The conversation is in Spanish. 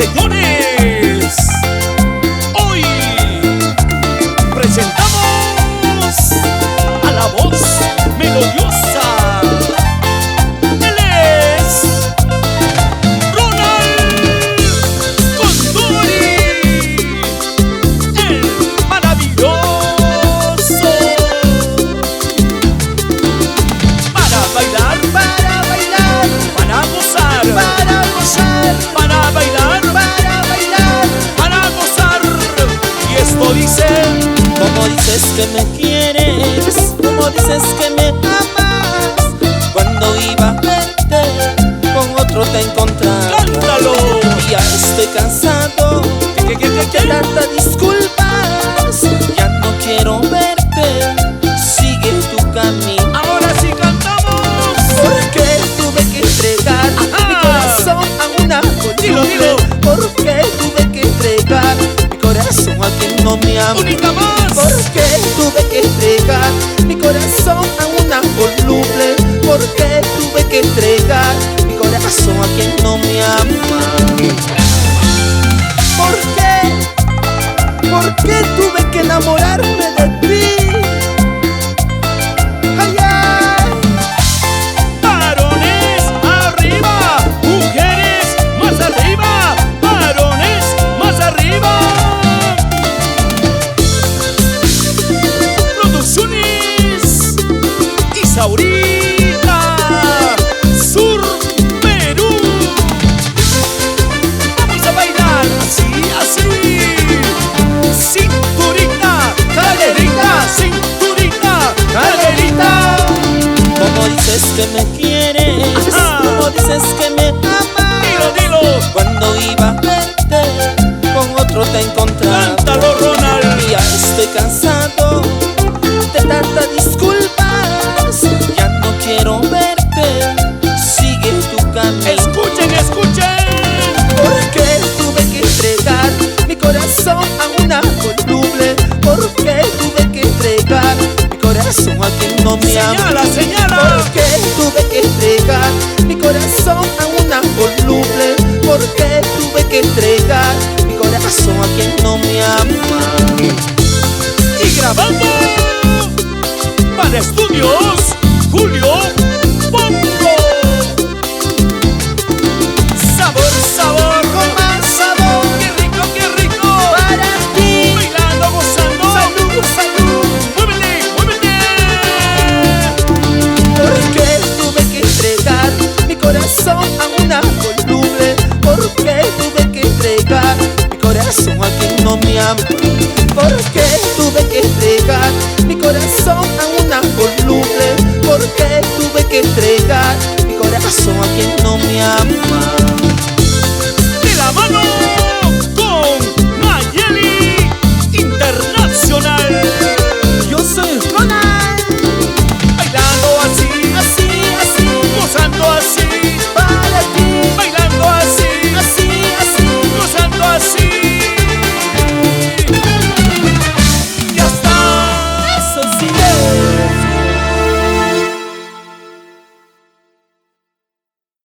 señores, hoy presentamos a la voz melodiosa. Él es Ronald Condori, el maravilloso. Para bailar, para gozar, para bailar, para gozar. Y esto dice: como dices que me quieres, como dices que me amas, cuando iba a verte con otro te encontraba. ¡Cántalo! Ya estoy cansado de tantas disculpas, ya no quiero verte, sigue tu camino. Ahora sí cantamos. Porque tuve que entregar mi corazón a una Dilo, dilo. Porque tuve que entregar mi corazón a quien no me ama. Única más. Porque tuve que entregar mi corazón a una voluble. Porque tuve que entregar mi corazón a quien no me ama. ¿Por qué? ¿Por qué tuve que enamorarme de ti? Ay, ay. Varones arriba, mujeres más arriba, varones más arriba. Producciones Isaurita, Sur Perú. Vamos a bailar así, así. Cinturita, calerita, cinturita, calerita. Como dices que me quieres, como dices que me amas, Dilo, dilo. cuando iba a verte con otro te encontraba. Cántalo, Ronald. Ya estoy cansado de tantas disculpas, ya no quiero verte, sigue tu camino. Escuchen, escuchen. Porque tuve que entregar mi corazón a una voluble. Porque tuve que entregar mi corazón a quien no me ama. Señala, señala. Porque tuve que entregar mi corazón a una voluble. Porque tuve que entregar mi corazón a quien no me ama. Y grabando para Estudios Julio Pombo. Sabor, sabor, Con más sabor qué rico, qué rico. para ti. Bailando, gozando. Salud, salud. Muévete, muévete. Porque tuve que entregar mi corazón a una voluble. Porque tuve que entregar mi corazón a quien no me ama. Porque